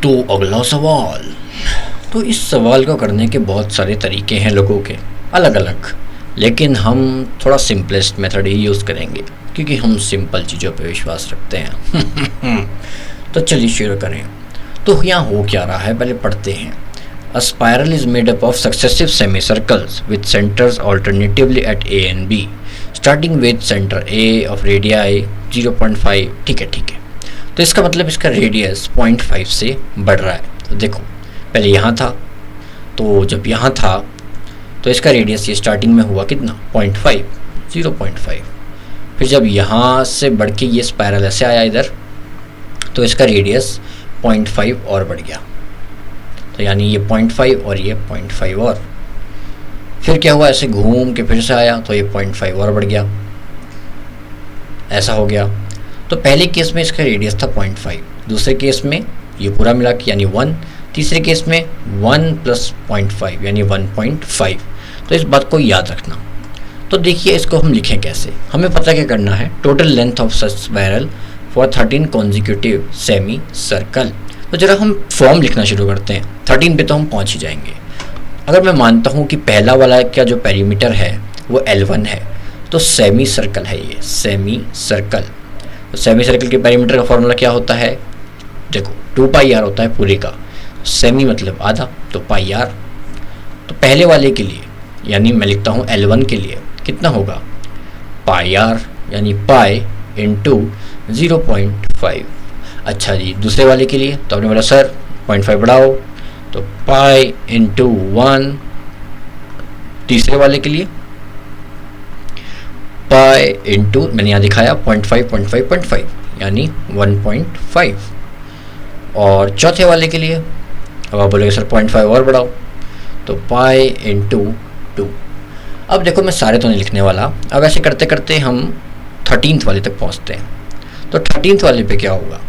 तो अगला सवाल। तो इस सवाल को करने के बहुत सारे तरीके हैं लोगों के अलग अलग, लेकिन हम थोड़ा सिंपलेस्ट मेथड ही यूज़ करेंगे क्योंकि हम सिंपल चीज़ों पे विश्वास रखते हैं। तो चलिए शुरू करें। तो यहाँ हो क्या रहा है पहले पढ़ते हैं। A spiral is made up of successive semicircles with centers alternatively at A and B, starting with center A of radii 0.5। ठीक है। तो इसका मतलब इसका रेडियस 0.5 से बढ़ रहा है। तो देखो पहले यहाँ था, तो जब यहाँ था तो इसका रेडियस ये स्टार्टिंग में हुआ कितना 0.5, 0.5। फिर जब यहाँ से बढ़ के ये स्पायरल ऐसे आया इधर, तो इसका रेडियस 0.5 और बढ़ गया। तो यानी ये 0.5 और ये 0.5 और फिर क्या हुआ, ऐसे घूम के फिर से आया तो ये 0.5 और बढ़ गया, ऐसा हो गया। तो पहले केस में इसका रेडियस था 0.5, दूसरे केस में ये पूरा मिला के यानी 1, तीसरे केस में 1 + 0.5 यानी 1.5। तो इस बात को याद रखना। तो देखिए इसको हम लिखें कैसे। हमें पता क्या करना है, total length of such spiral for 13 consecutive semi circle. तो जरा हम फॉर्म लिखना शुरू करते हैं। 13 पे तो हम पहुंच ही जाएंगे। अगर मैं मानता हूं कि पहला वाला का जो पेरीमीटर है वो L1 है, तो सेमी सर्कल है ये, सेमी सर्कल। तो सेमी सर्कल के पेरीमीटर का फॉर्मूला क्या होता है, देखो 2πr होता है पूरे का, सेमी मतलब आधा, तो πr। तो पहले वाले के लिए यानी मैं लिखता हूँ L1 के लिए कितना होगा πr यानी पाई इंटू 0.5। अच्छा जी, दूसरे वाले के लिए तो आपने बोला सर 0.5 बढ़ाओ, तो पाई इंटू 1। तीसरे वाले के लिए पाई इंटू मैंने यहाँ दिखाया 0.5 यानी 1.5। और चौथे वाले के लिए अब आप बोलोगे सर 0.5 और बढ़ाओ, तो पाई इंटू 2। अब देखो मैं सारे तो नहीं लिखने वाला, अब ऐसे करते करते हम 13th वाले तक पहुँचते हैं। तो 13th वाले पे क्या होगा,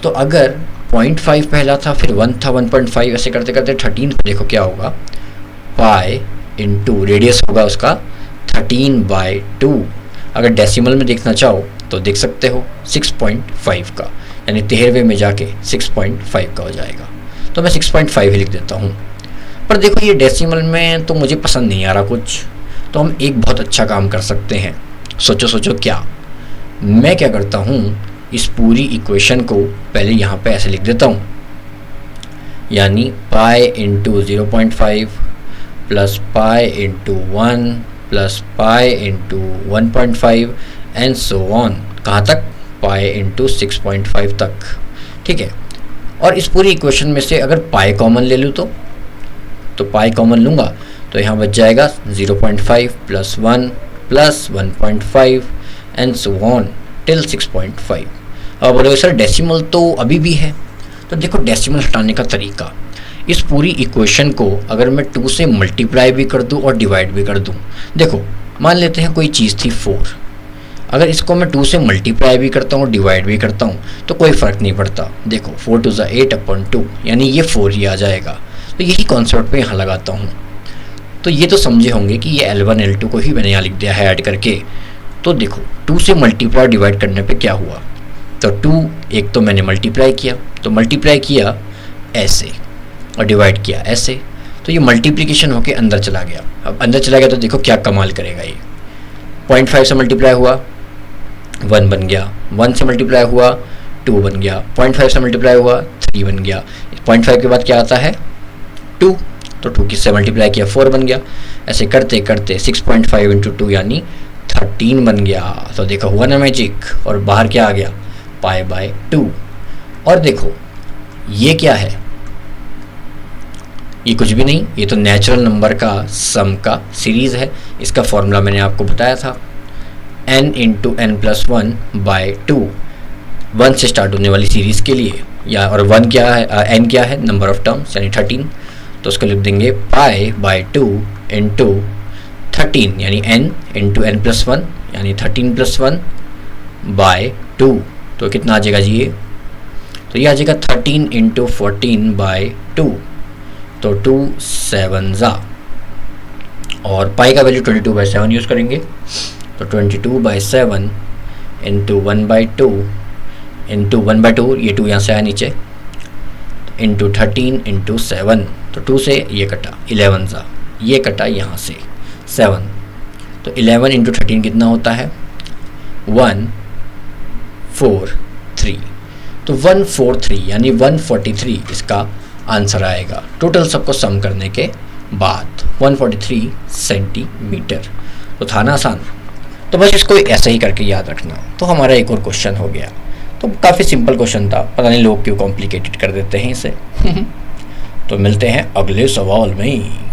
तो अगर 0.5 पहला था, फिर 1 था, 1.5, ऐसे करते करते 13 पे देखो क्या होगा, पाई इंटू रेडियस होगा उसका 13/2। अगर डेसिमल में देखना चाहो तो देख सकते हो 6.5 का, यानी 13वें में जाके 6.5 का हो जाएगा। तो मैं 6.5 ही लिख देता हूँ। पर देखो ये डेसिमल में तो मुझे पसंद नहीं आ रहा कुछ, तो हम एक बहुत अच्छा काम कर सकते हैं। सोचो क्या। मैं क्या करता हूँ, इस पूरी इक्वेशन को पहले यहाँ पे ऐसे लिख देता हूँ, यानी pi into 0.5 plus pi into 1 plus pi into 1.5 and so on. कहाँ तक, पाई इंटू 6.5 तक। ठीक है। और इस पूरी इक्वेशन में से अगर पाई कॉमन ले लूँ तो पाई कॉमन लूँगा तो यहाँ बच जाएगा 0.5 plus 1 plus 1.5 and so on till 6.5। अब बोलोगे सर डेसिमल तो अभी भी है, तो देखो डेसिमल हटाने का तरीका, इस पूरी इक्वेशन को अगर मैं 2 से मल्टीप्लाई भी कर दूं और डिवाइड भी कर दूं, देखो मान लेते हैं कोई चीज़ थी 4, अगर इसको मैं 2 से मल्टीप्लाई भी करता हूँ डिवाइड भी करता हूँ तो कोई फ़र्क नहीं पड़ता। देखो 4 2 = 8/2 यानी ये 4 ही आ जाएगा। तो यही कॉन्सेप्ट पे यहाँ लगाता हूँ। तो ये तो समझे होंगे कि ये L1 L2 को ही मैंने यहाँ लिख दिया है ऐड करके। तो देखो 2 से मल्टीप्लाई डिवाइड करने पे क्या हुआ, तो 2 एक तो मैंने मल्टीप्लाई किया, तो मल्टीप्लाई किया ऐसे और डिवाइड किया ऐसे, तो ये मल्टीप्लिकेशन होके अंदर चला गया। अब अंदर चला गया तो देखो क्या कमाल करेगा ये। 0.5 से मल्टीप्लाई हुआ 1 बन गया, 1 से मल्टीप्लाई हुआ 2 बन गया, 0.5 से मल्टीप्लाई हुआ 3 बन गया, 0.5 के बाद क्या आता है 2, तो 2 किससे मल्टीप्लाई किया 4 बन गया। ऐसे करते करते 6.5 इंटू 2 यानी 13 बन गया। तो देखो हुआ ना मैजिक, और बाहर क्या आ गया π/2। और देखो ये क्या है, ये कुछ भी नहीं, ये तो नेचुरल नंबर का सम का सीरीज़ है। इसका फॉर्मूला मैंने आपको बताया था, n इंटू n+1/2, 1 से स्टार्ट होने वाली सीरीज़ के लिए, या और 1 क्या है, n क्या है, नंबर ऑफ टर्म्स यानी 13, तो उसको लिख देंगे π/2 इंटू 13 यानी n इंटू n+1 यानी 13 + 1/2। तो कितना आ जाएगा जी ये, तो ये आ जाएगा 13 इंटू 14/2, तो 2 7 और पाई का वैल्यू 22/7 यूज़ करेंगे, तो 22/7 इंटू 1/2 इंटू 1/2, ये 2 यहाँ से आया नीचे, इंटू 13 इंटू 7, तो 2 से ये कटा 11 सा, ये कटा यहाँ से 7, तो 11 इंटू 13 कितना होता है 143, तो 143 यानी 143 इसका आंसर आएगा टोटल सबको सम करने के बाद 143 सेंटीमीटर। तो था ना आसान, तो बस इसको ऐसे ही करके याद रखना। तो हमारा एक और क्वेश्चन हो गया, तो काफ़ी सिंपल क्वेश्चन था, पता नहीं लोग क्यों कॉम्प्लिकेटेड कर देते हैं इसे। तो मिलते हैं अगले सवाल में।